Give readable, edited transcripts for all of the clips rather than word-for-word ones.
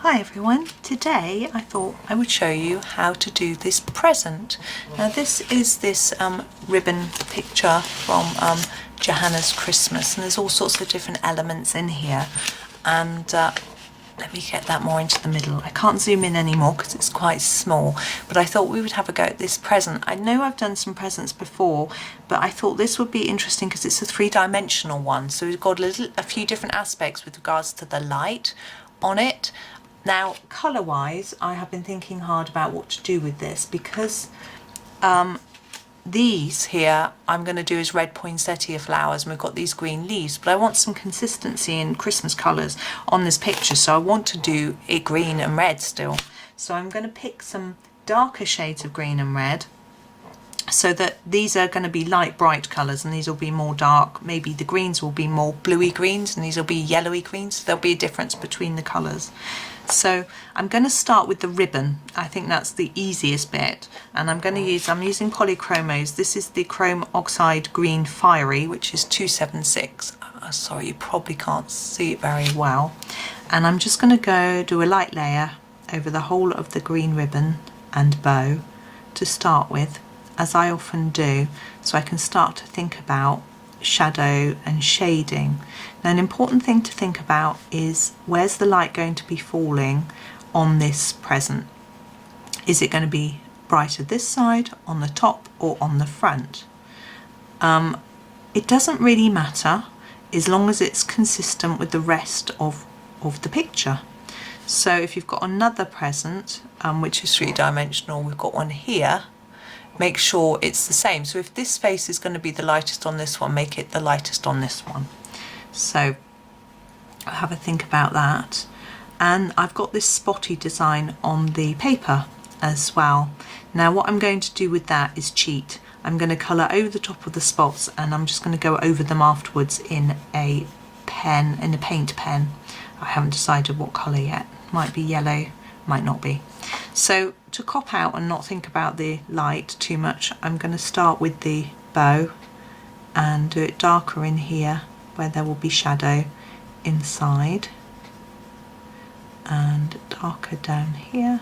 Hi everyone, today I thought I would show you how to do this present. Now this is this ribbon picture from Johanna's Christmas, and there's all sorts of different elements in here, and let me get that more into the middle. I can't zoom in anymore because it's quite small, but I thought we would have a go at this present. I know I've done some presents before, but I thought this would be interesting because it's a three-dimensional one, so we've got a few different aspects with regards to the light on it. Now, colour-wise, I have been thinking hard about what to do with this, because these here I'm going to do as red poinsettia flowers, and we've got these green leaves, but I want some consistency in Christmas colours on this picture, so I want to do it green and red still. So I'm going to pick some darker shades of green and red, so that these are going to be light bright colours and these will be more dark. Maybe the greens will be more bluey greens and these will be yellowy greens. There'll be a difference between the colours. So I'm going to start with the ribbon. I think that's the easiest bit, and I'm using Polychromos. This is the Chrome Oxide Green Fiery, which is 276. Sorry, you probably can't see it very well. And I'm just going to go do a light layer over the whole of the green ribbon and bow to start with, as I often do, so I can start to think about shadow and shading. Now, an important thing to think about is, where's the light going to be falling on this present? Is it going to be brighter this side, on the top, or on the front? It doesn't really matter as long as it's consistent with the rest of the picture. So if you've got another present which is three-dimensional, we've got one here, make sure it's the same. So if this face is going to be the lightest on this one, make it the lightest on this one. So I'll have a think about that. And I've got this spotty design on the paper as well. Now what I'm going to do with that is cheat. I'm going to colour over the top of the spots, and I'm just going to go over them afterwards in a pen, in a paint pen. I haven't decided what colour yet. Might be yellow, might not be. So to cop out and not think about the light too much, I'm going to start with the bow and do it darker in here where there will be shadow inside, and darker down here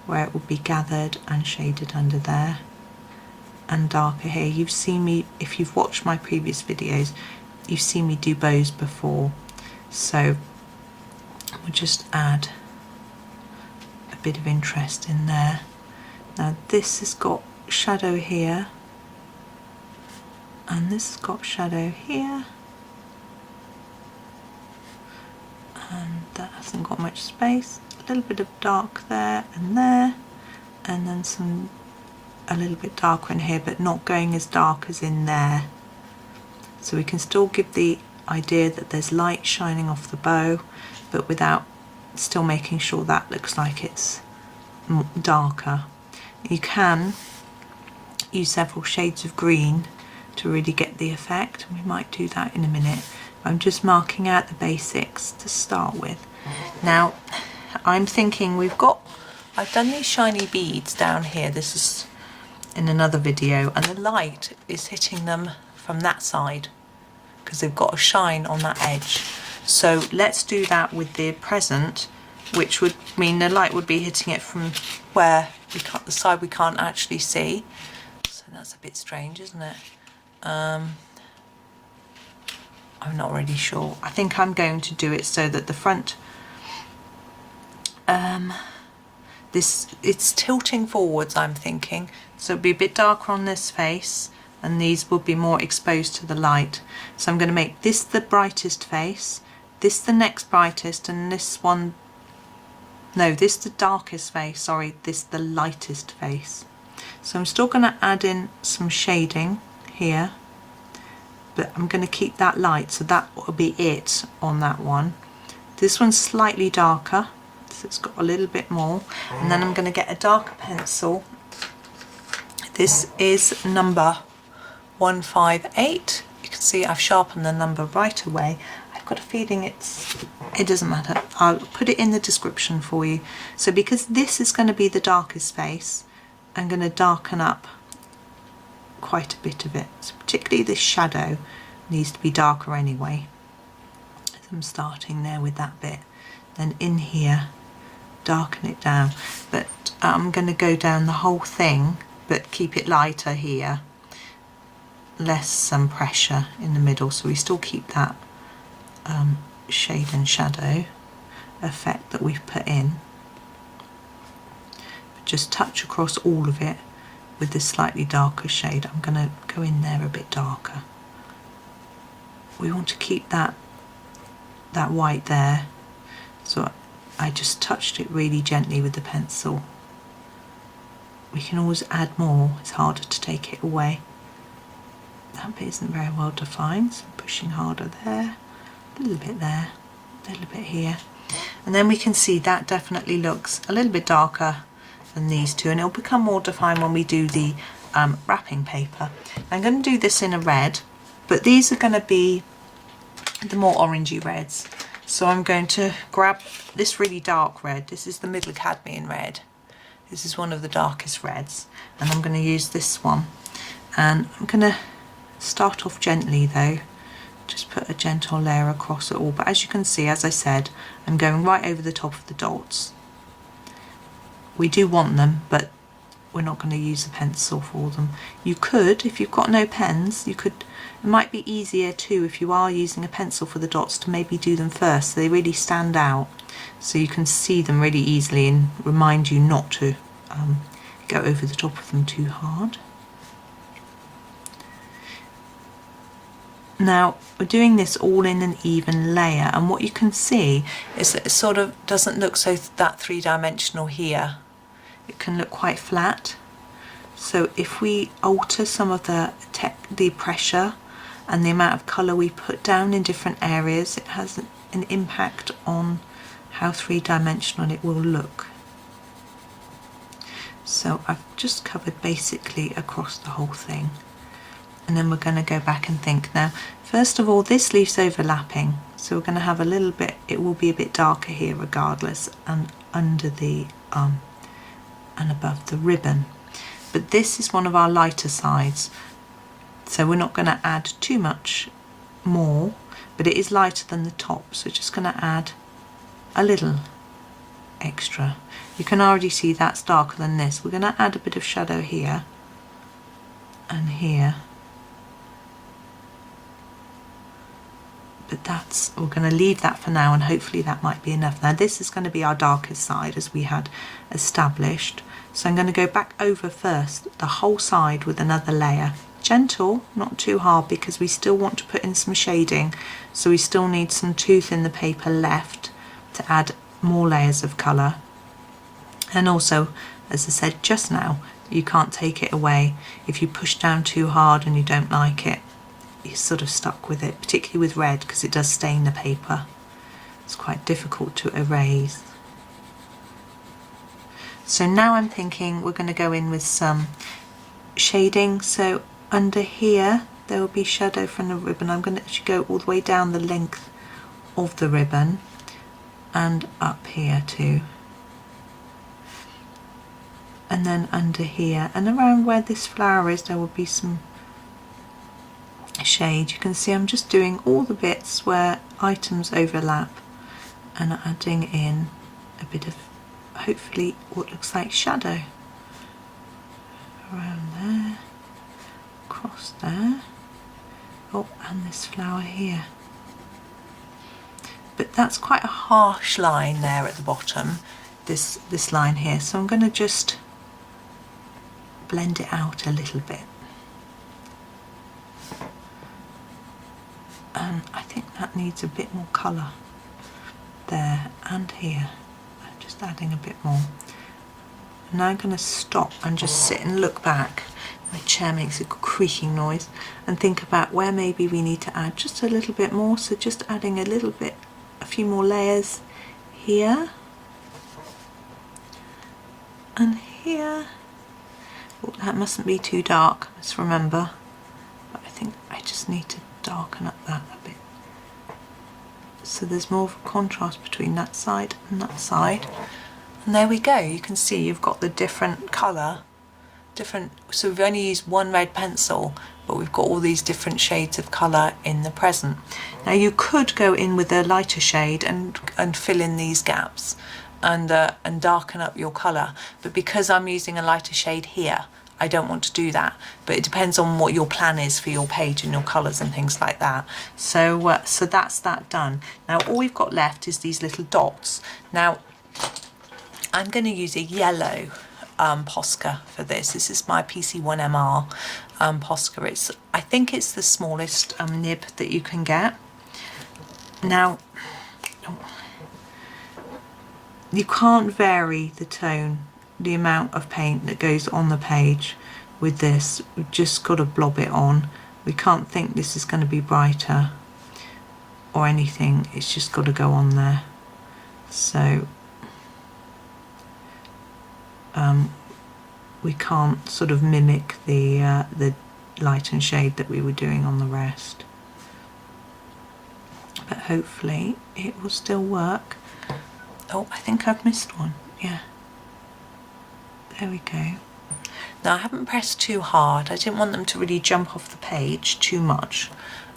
where it will be gathered and shaded under there, and darker here. You've seen me, if you've watched my previous videos, you've seen me do bows before, so we'll just add a bit of interest in there. Now this has got shadow here, and this has got shadow here, and that hasn't got much space. A little bit of dark there, and then a little bit darker in here, but not going as dark as in there. So we can still give the idea that there's light shining off the bow, but without still making sure that looks like it's darker. You can use several shades of green to really get the effect, and we might do that in a minute. I'm just marking out the basics to start with. Now I'm thinking I've done these shiny beads down here. This is in another video, and the light is hitting them from that side because they've got a shine on that edge. So let's do that with the present, which would mean the light would be hitting it from where the side we can't actually see. So that's a bit strange, isn't it? I'm not really sure. I think I'm going to do it so that the front, it's tilting forwards, I'm thinking. So it'll be a bit darker on this face, and these will be more exposed to the light. So I'm going to make this the brightest face, this the next brightest, and this one, no, this the darkest face, sorry, this the lightest face. So I'm still going to add in some shading here, but I'm going to keep that light, so that will be it on that one. This one's slightly darker, so it's got a little bit more, and then I'm going to get a darker pencil. This is number 158. You can see I've sharpened the number right away. I've got a feeling it doesn't matter. I'll put it in the description for you. So because this is going to be the darkest face, I'm going to darken up quite a bit of it. So particularly this shadow needs to be darker anyway. So I'm starting there with that bit. then in here, darken it down. But I'm going to go down the whole thing, but keep it lighter here, less pressure in the middle, so we still keep that shade and shadow effect that we've put in, but just touch across all of it with this slightly darker shade. I'm going to go in there a bit darker. We want to keep that white there, so I just touched it really gently with the pencil. We can always add more, it's harder to take it away. That bit isn't very well defined, so I'm pushing harder there, a little bit there, a little bit here. And then we can see that definitely looks a little bit darker than these two, and it'll become more defined when we do the wrapping paper. I'm going to do this in a red, but these are going to be the more orangey reds. So I'm going to grab this really dark red. This is the middle cadmium red. This is one of the darkest reds, and I'm going to use this one. And I'm going to start off gently though, just put a gentle layer across it all. But as you can see, as I said, I'm going right over the top of the dots. We do want them, but we're not going to use a pencil for them. You could, if you've got no pens, you could, it might be easier too if you are using a pencil for the dots to maybe do them first, so they really stand out, so you can see them really easily and remind you not to go over the top of them too hard. Now we're doing this all in an even layer, and what you can see is that it sort of doesn't look so that three-dimensional here. It can look quite flat. So if we alter some of the pressure and the amount of colour we put down in different areas, it has an impact on how three-dimensional it will look. So I've just covered basically across the whole thing. And then we're going to go back and think now. First of all, this leaf's overlapping, so we're going to have a little bit, it will be a bit darker here regardless, and under the and above the ribbon. But this is one of our lighter sides, so we're not going to add too much more, but it is lighter than the top, so just going to add a little extra. You can already see that's darker than this. We're going to add a bit of shadow here and here, but we're going to leave that for now, and hopefully that might be enough. Now this is going to be our darkest side as we had established, so I'm going to go back over first the whole side with another layer. Gentle, not too hard, because we still want to put in some shading, so we still need some tooth in the paper left to add more layers of colour. And also, as I said just now, you can't take it away. If you push down too hard and you don't like it, you're sort of stuck with it, particularly with red, because it does stain the paper. It's quite difficult to erase. So now I'm thinking we're going to go in with some shading. So under here there will be shadow from the ribbon. I'm going to actually go all the way down the length of the ribbon and up here too. And then under here and around where this flower is, there will be some shade. You can see I'm just doing all the bits where items overlap and adding in a bit of hopefully what looks like shadow around there, across there, oh, and this flower here. But that's quite a harsh line there at the bottom, this line here, so I'm going to just blend it out a little bit. And I think that needs a bit more colour there and here. I'm just adding a bit more. Now I'm going to stop and just sit and look back. My chair makes a creaking noise, and think about where maybe we need to add just a little bit more. So just adding a little bit, a few more layers here and here. Oh, that mustn't be too dark, let's remember. But I think I just need to darken up that a bit, so there's more of a contrast between that side and that side. And there we go, you can see you've got the different colour, so we've only used one red pencil, but we've got all these different shades of colour in the present. Now you could go in with a lighter shade and fill in these gaps and darken up your colour, but because I'm using a lighter shade here, I don't want to do that. But it depends on what your plan is for your page and your colours and things like that. So so that's that done. Now all we've got left is these little dots. Now I'm going to use a yellow Posca for this. This is my PC1MR Posca. I think it's the smallest nib that you can get. Now you can't vary the tone, the amount of paint that goes on the page with this. We've just got to blob it on. We can't think this is going to be brighter or anything. It's just got to go on there. So we can't sort of mimic the light and shade that we were doing on the rest. But hopefully it will still work. Oh, I think I've missed one. Yeah. There we go. Now I haven't pressed too hard. I didn't want them to really jump off the page too much,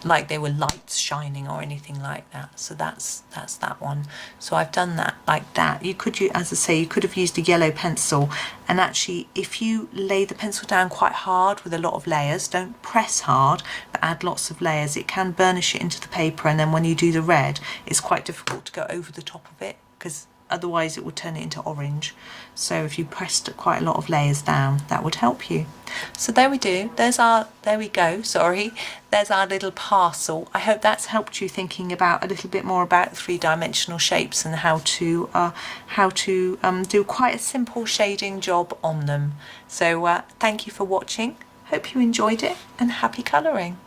like they were lights shining or anything like that. So that's that one. So I've done that like that. You could, as I say, you could have used a yellow pencil, and actually if you lay the pencil down quite hard with a lot of layers, don't press hard, but add lots of layers, it can burnish it into the paper, and then when you do the red, it's quite difficult to go over the top of it, because otherwise it will turn it into orange. So if you pressed quite a lot of layers down, that would help you. So there we do. There we go, sorry. There's our little parcel. I hope that's helped you thinking about a little bit more about three-dimensional shapes and how to do quite a simple shading job on them. So thank you for watching. Hope you enjoyed it, and happy colouring.